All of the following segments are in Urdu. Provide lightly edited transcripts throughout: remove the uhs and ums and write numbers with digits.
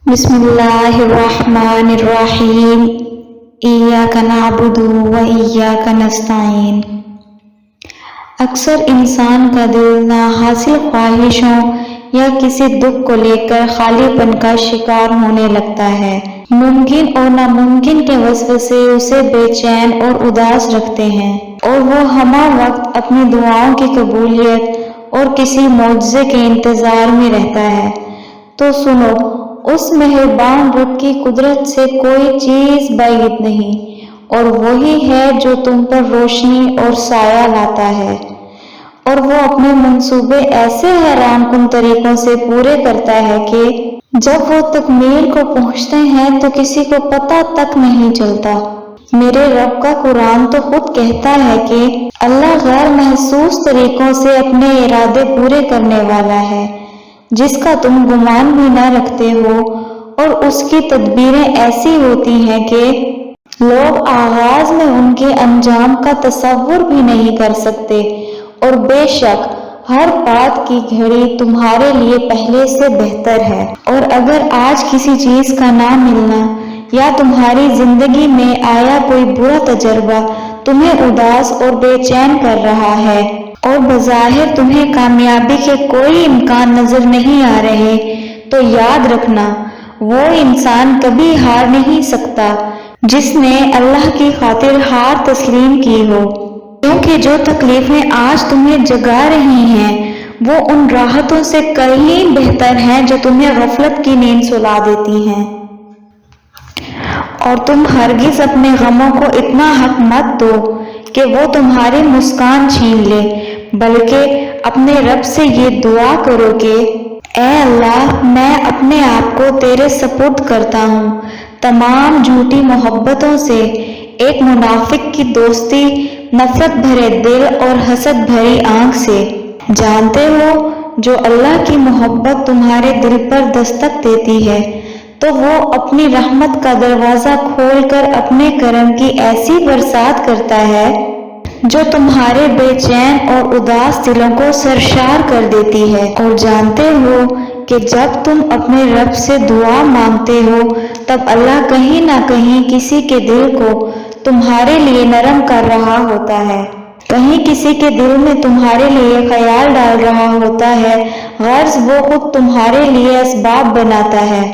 بسم اللہ الرحمن الرحیم ایاک نعبد و ایاک نستعین۔ اکثر انسان کا دل ناحاصل خواہشوں یا کسی دکھ کو لے کر خالی پن کا شکار ہونے لگتا ہے۔ ممکن اور ناممکن کے وسوسے اسے بے چین اور اداس رکھتے ہیں، اور وہ ہمہ وقت اپنی دعاؤں کی قبولیت اور کسی معجزے کے انتظار میں رہتا ہے۔ تو سنو، اس مہربان رب کی قدرت سے کوئی چیز بعید نہیں، اور وہی ہے جو تم پر روشنی اور سایہ لاتا ہے، اور وہ اپنے منصوبے ایسے حیران کن طریقوں سے پورے کرتا ہے کہ جب وہ تکمیل کو پہنچتے ہیں تو کسی کو پتہ تک نہیں چلتا۔ میرے رب کا قرآن تو خود کہتا ہے کہ اللہ غیر محسوس طریقوں سے اپنے ارادے پورے کرنے والا ہے، جس کا تم گمان بھی نہ رکھتے ہو، اور اس کی تدبیریں ایسی ہوتی ہیں کہ لوگ آغاز میں ان کے انجام کا تصور بھی نہیں کر سکتے، اور بے شک ہر بات کی گھڑی تمہارے لیے پہلے سے بہتر ہے۔ اور اگر آج کسی چیز کا نہ ملنا یا تمہاری زندگی میں آیا کوئی برا تجربہ تمہیں اداس اور بے چین کر رہا ہے، اور بظاہر تمہیں کامیابی کے کوئی امکان نظر نہیں آ رہے، تو یاد رکھنا، وہ انسان کبھی ہار نہیں سکتا جس نے اللہ کی خاطر ہار تسلیم کی ہو، کیونکہ جو تکلیفیں آج تمہیں جگا رہی ہیں وہ ان راحتوں سے کہیں بہتر ہیں جو تمہیں غفلت کی نیند سلا دیتی ہیں۔ اور تم ہرگز اپنے غموں کو اتنا حق مت دو کہ وہ تمہاری مسکان چھین لے، بلکہ اپنے رب سے یہ دعا کرو کہ اے اللہ، میں اپنے آپ کو تیرے سپرد کرتا ہوں، تمام جھوٹی محبتوں سے، ایک منافق کی دوستی، نفرت بھرے دل اور حسد بھری آنکھ سے۔ جانتے ہو، جو اللہ کی محبت تمہارے دل پر دستک دیتی ہے تو وہ اپنی رحمت کا دروازہ کھول کر اپنے کرم کی ایسی برسات کرتا ہے جو تمہارے بے چین اور اداس دلوں کو سرشار کر دیتی ہے۔ اور جانتے ہو کہ جب تم اپنے رب سے دعا مانگتے ہو تب اللہ کہیں نہ کہیں کسی کے دل کو تمہارے لیے نرم کر رہا ہوتا ہے، کہیں کسی کے دل میں تمہارے لیے خیال ڈال رہا ہوتا ہے، غرض وہ خود تمہارے لیے اسباب بناتا ہے،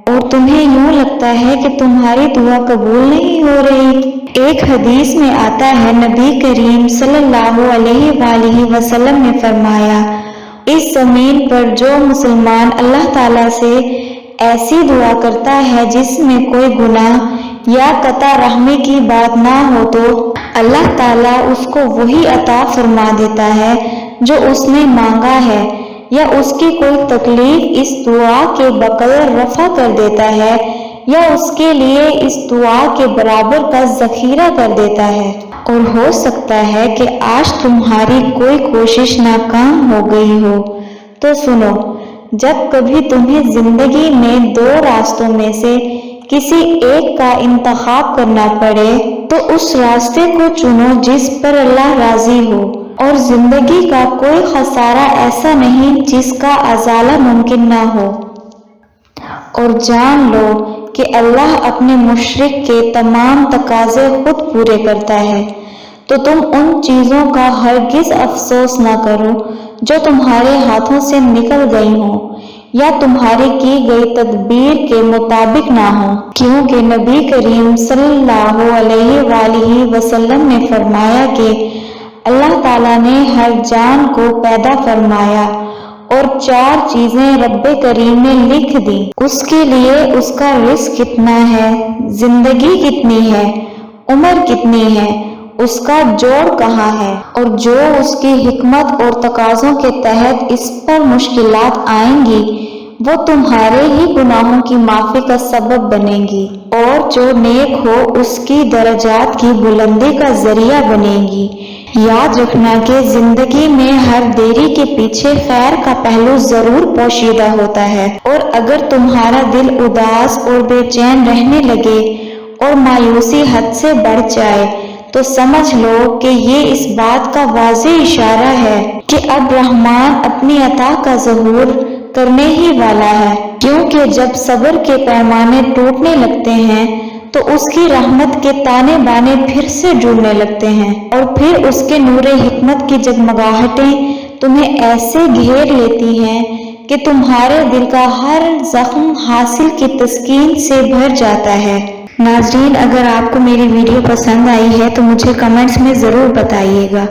اور تمہیں یوں لگتا ہے کہ تمہاری دعا قبول نہیں ہو رہی۔ ایک حدیث میں آتا ہے، نبی کریم صلی اللہ علیہ وآلہ وسلم نے فرمایا، اس زمین پر جو مسلمان اللہ تعالیٰ سے ایسی دعا کرتا ہے جس میں کوئی گناہ یا قطع رحمی کی بات نہ ہو تو اللہ تعالیٰ اس کو وہی عطا فرما دیتا ہے جو اس نے مانگا ہے، یا اس کی کوئی تکلیف اس دعا کے بقدر رفع کر دیتا ہے، یا اس کے لیے اس دعا کے برابر کا ذخیرہ کر دیتا ہے۔ اور ہو سکتا ہے کہ آج تمہاری کوئی کوشش ناکام ہو گئی ہو، تو سنو، جب کبھی تمہیں زندگی میں دو راستوں میں سے کسی ایک کا انتخاب کرنا پڑے تو اس راستے کو چنو جس پر اللہ راضی ہو، اور زندگی کا کوئی خسارہ ایسا نہیں جس کا ازالہ ممکن نہ ہو۔ اور جان لو کہ اللہ اپنے مشرک کے تمام تقاضے خود پورے کرتا ہے، تو تم ان چیزوں کا ہرگز افسوس نہ کرو جو تمہارے ہاتھوں سے نکل گئی ہوں یا تمہاری کی گئی تدبیر کے مطابق نہ ہوں، کیونکہ نبی کریم صلی اللہ علیہ وآلہ وسلم نے فرمایا کہ اللہ تعالیٰ نے ہر جان کو پیدا فرمایا اور چار چیزیں رب کریم نے لکھ دی، اس کے لیے اس کا رزق کتنا ہے، زندگی کتنی ہے، عمر کتنی ہے، اس کا جوڑ کہاں ہے، اور جو اس کی حکمت اور تقاضوں کے تحت اس پر مشکلات آئیں گی وہ تمہارے ہی گناہوں کی معافی کا سبب بنے گی، اور جو نیک ہو اس کی درجات کی بلندی کا ذریعہ بنے گی۔ یاد رکھنا کہ زندگی میں ہر دیری کے پیچھے خیر کا پہلو ضرور پوشیدہ ہوتا ہے، اور اگر تمہارا دل اداس اور بے چین رہنے لگے اور مایوسی حد سے بڑھ جائے تو سمجھ لو کہ یہ اس بات کا واضح اشارہ ہے کہ اب رحمان اپنی عطا کا ظہور کرنے ہی والا ہے، کیونکہ جب صبر کے پیمانے ٹوٹنے لگتے ہیں تو اس کی رحمت کے تانے بانے پھر سے جڑنے لگتے ہیں، اور پھر اس کے نور حکمت کی جگمگاہٹیں تمہیں ایسے گھیر لیتی ہیں کہ تمہارے دل کا ہر زخم حاصل کی تسکین سے بھر جاتا ہے۔ ناظرین، اگر آپ کو میری ویڈیو پسند آئی ہے تو مجھے کمنٹس میں ضرور بتائیے گا۔